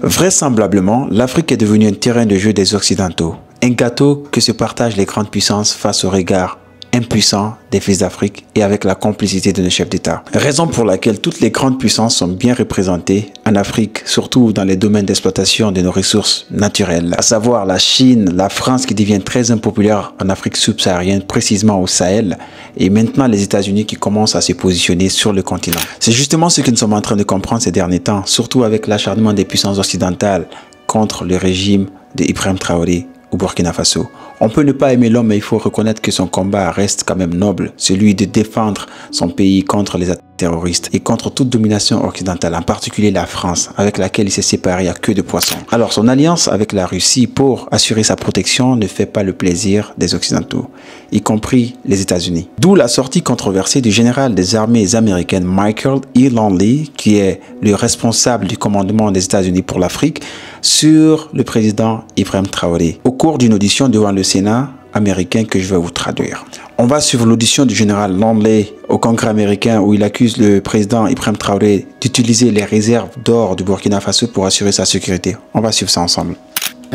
Vraisemblablement, l'Afrique est devenue un terrain de jeu des Occidentaux, un gâteau que se partagent les grandes puissances face au regard impuissant des fils d'Afrique et avec la complicité de nos chefs d'État. Raison pour laquelle toutes les grandes puissances sont bien représentées en Afrique, surtout dans les domaines d'exploitation de nos ressources naturelles, à savoir la Chine, la France qui devient très impopulaire en Afrique subsaharienne, précisément au Sahel, et maintenant les États-Unis qui commencent à se positionner sur le continent. C'est justement ce que nous sommes en train de comprendre ces derniers temps, surtout avec l'acharnement des puissances occidentales contre le régime d'Ibrahim Traoré au Burkina Faso. On peut ne pas aimer l'homme, mais il faut reconnaître que son combat reste quand même noble, celui de défendre son pays contre les attaques terroristes et contre toute domination occidentale, en particulier la France, avec laquelle il s'est séparé à queue de poisson. Alors son alliance avec la Russie pour assurer sa protection ne fait pas le plaisir des Occidentaux, y compris les États-Unis. D'où la sortie controversée du général des armées américaines Michael E. Longley, qui est le responsable du commandement des États-Unis pour l'Afrique, sur le président Ibrahim Traoré, au cours d'une audition devant le Sénat américain que je vais vous traduire. On va suivre l'audition du général Longley au Congrès américain où il accuse le président Ibrahim Traoré d'utiliser les réserves d'or du Burkina Faso pour assurer sa sécurité. On va suivre ça ensemble.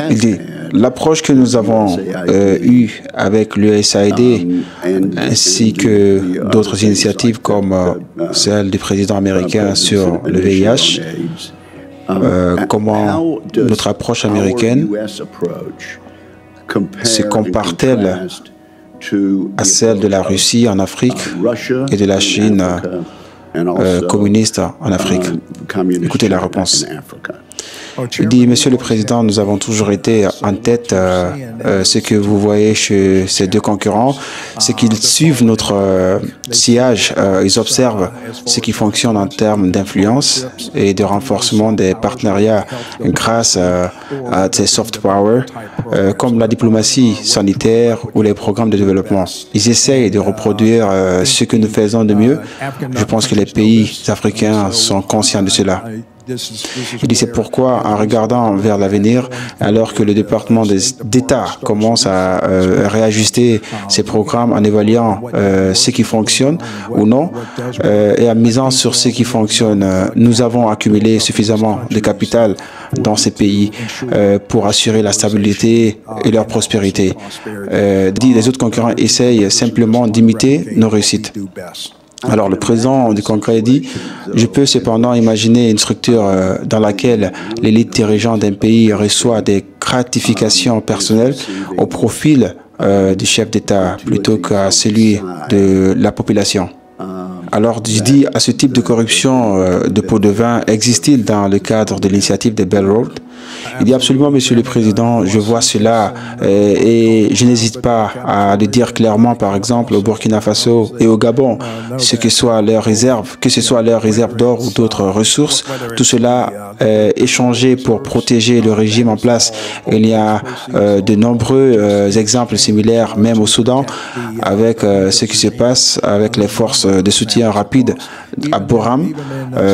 Il dit, l'approche que nous avons eue avec l'USAID ainsi que d'autres initiatives comme celle du président américain sur le VIH, comment notre approche américaine se compare-t-elle à celle de la Russie en Afrique et de la Chine communiste en Afrique? Écoutez la réponse. Il dit, Monsieur le Président, nous avons toujours été en tête. Ce que vous voyez chez ces deux concurrents, c'est qu'ils suivent notre sillage. Ils observent ce qui fonctionne en termes d'influence et de renforcement des partenariats grâce à ces soft power, comme la diplomatie sanitaire ou les programmes de développement. Ils essayent de reproduire ce que nous faisons de mieux. Je pense que les pays africains sont conscients de cela. Il dit c'est pourquoi, en regardant vers l'avenir, alors que le département d'État commence à réajuster ses programmes en évaluant ce qui fonctionne ou non et en misant sur ce qui fonctionne, nous avons accumulé suffisamment de capital dans ces pays pour assurer la stabilité et leur prospérité. Les autres concurrents essayent simplement d'imiter nos réussites. Alors, le président du Congrès dit « Je peux cependant imaginer une structure dans laquelle l'élite dirigeante d'un pays reçoit des gratifications personnelles au profil du chef d'État plutôt qu'à celui de la population. » Alors, je dis à ce type de corruption de pot de vin, existe-t-il dans le cadre de l'initiative de Belt Road? Il dit absolument, Monsieur le Président, je vois cela et je n'hésite pas à le dire clairement, par exemple, au Burkina Faso et au Gabon, que ce soit leurs réserves d'or ou d'autres ressources, tout cela est échangé pour protéger le régime en place. Il y a de nombreux exemples similaires, même au Soudan, avec ce qui se passe avec les forces de soutien rapide à Boram.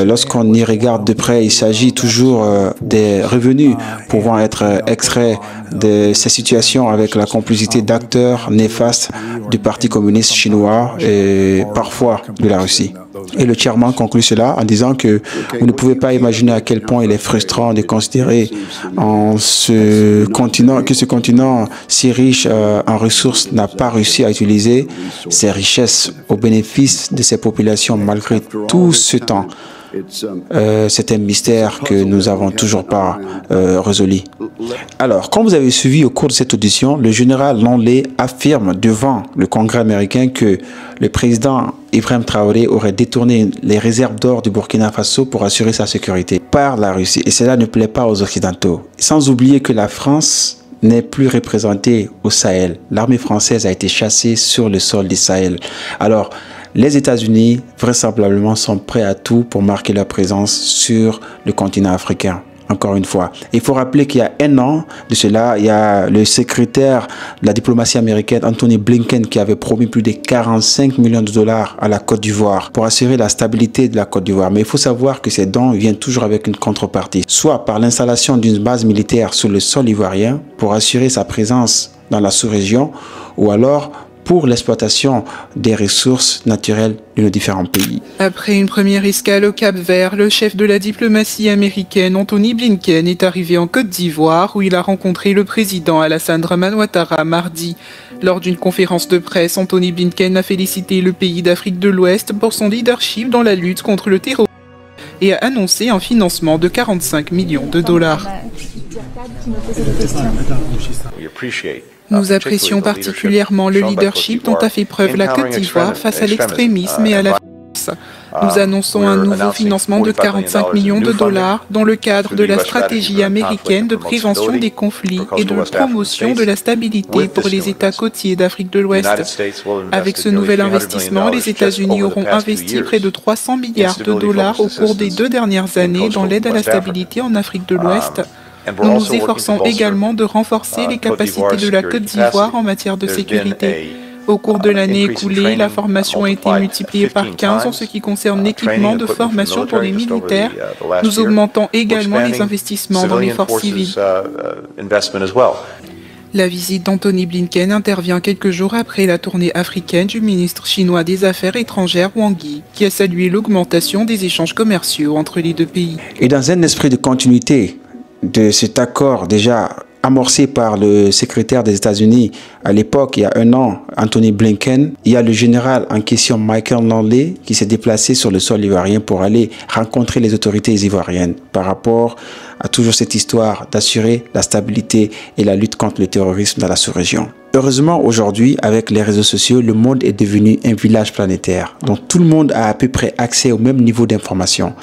Lorsqu'on y regarde de près, il s'agit toujours des revenus pouvant être extraits de ces situations avec la complicité d'acteurs néfastes du Parti communiste chinois et parfois de la Russie. Et le chairman conclut cela en disant que vous ne pouvez pas imaginer à quel point il est frustrant de considérer que ce continent si riche en ressources n'a pas réussi à utiliser ses richesses au bénéfice de ses populations malgré tout ce temps. C'est un mystère que nous n'avons toujours pas résolu. Alors, comme vous avez suivi au cours de cette audition, le général Longley affirme devant le Congrès américain que le président Ibrahim Traoré aurait détourné les réserves d'or du Burkina Faso pour assurer sa sécurité par la Russie. Et cela ne plaît pas aux Occidentaux. Sans oublier que la France n'est plus représentée au Sahel. L'armée française a été chassée sur le sol du Sahel. Alors, les États-Unis, vraisemblablement, sont prêts à tout pour marquer leur présence sur le continent africain. Encore une fois, il faut rappeler qu'il y a un an de cela, il y a le secrétaire de la diplomatie américaine, Anthony Blinken, qui avait promis plus de 45 millions de dollars à la Côte d'Ivoire pour assurer la stabilité de la Côte d'Ivoire. Mais il faut savoir que ces dons viennent toujours avec une contrepartie, soit par l'installation d'une base militaire sur le sol ivoirien pour assurer sa présence dans la sous-région, ou alors pour l'exploitation des ressources naturelles de nos différents pays. Après une première escale au Cap-Vert, le chef de la diplomatie américaine, Anthony Blinken, est arrivé en Côte d'Ivoire où il a rencontré le président Alassane Dramane Ouattara mardi. Lors d'une conférence de presse, Anthony Blinken a félicité le pays d'Afrique de l'Ouest pour son leadership dans la lutte contre le terrorisme et a annoncé un financement de 45 millions de dollars. Nous apprécions particulièrement le leadership dont a fait preuve la Côte d'Ivoire face à l'extrémisme et à la violence. Nous annonçons un nouveau financement de 45 millions de dollars dans le cadre de la stratégie américaine de prévention des conflits et de promotion de la stabilité pour les États côtiers d'Afrique de l'Ouest. Avec ce nouvel investissement, les États-Unis auront investi près de 300 milliards de dollars au cours des 2 dernières années dans l'aide à la stabilité en Afrique de l'Ouest. Nous nous efforçons également de renforcer les capacités de la Côte d'Ivoire en matière de sécurité. Au cours de l'année écoulée, la formation a été multipliée par 15 en ce qui concerne l'équipement de formation pour les militaires. Nous augmentons également les investissements dans les forces civiles. La visite d'Anthony Blinken intervient quelques jours après la tournée africaine du ministre chinois des Affaires étrangères Wang Yi, qui a salué l'augmentation des échanges commerciaux entre les deux pays. Et dans un esprit de continuité de cet accord déjà amorcé par le secrétaire des États-Unis à l'époque, il y a 1 an, Anthony Blinken, il y a le général en question Michael Langley qui s'est déplacé sur le sol ivoirien pour aller rencontrer les autorités ivoiriennes par rapport à toujours cette histoire d'assurer la stabilité et la lutte contre le terrorisme dans la sous-région. Heureusement, aujourd'hui, avec les réseaux sociaux, le monde est devenu un village planétaire. Donc, tout le monde a à peu près accès au même niveau d'information.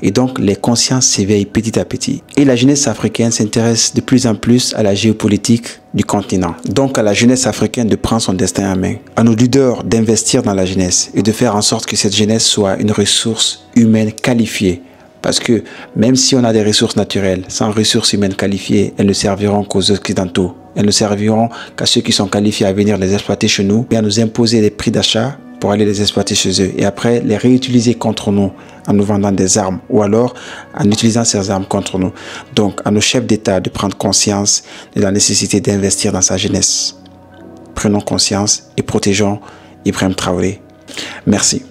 Et donc, les consciences s'éveillent petit à petit. Et la jeunesse africaine s'intéresse de plus en plus à la géopolitique du continent. Donc, à la jeunesse africaine de prendre son destin en main. À nos leaders d'investir dans la jeunesse et de faire en sorte que cette jeunesse soit une ressource humaine qualifiée. Parce que même si on a des ressources naturelles, sans ressources humaines qualifiées, elles ne serviront qu'aux Occidentaux. Elles ne serviront qu'à ceux qui sont qualifiés à venir les exploiter chez nous et à nous imposer des prix d'achat pour aller les exploiter chez eux. Et après, les réutiliser contre nous en nous vendant des armes ou alors en utilisant ces armes contre nous. Donc, à nos chefs d'État de prendre conscience de la nécessité d'investir dans sa jeunesse. Prenons conscience et protégeons Ibrahim Traoré. Merci.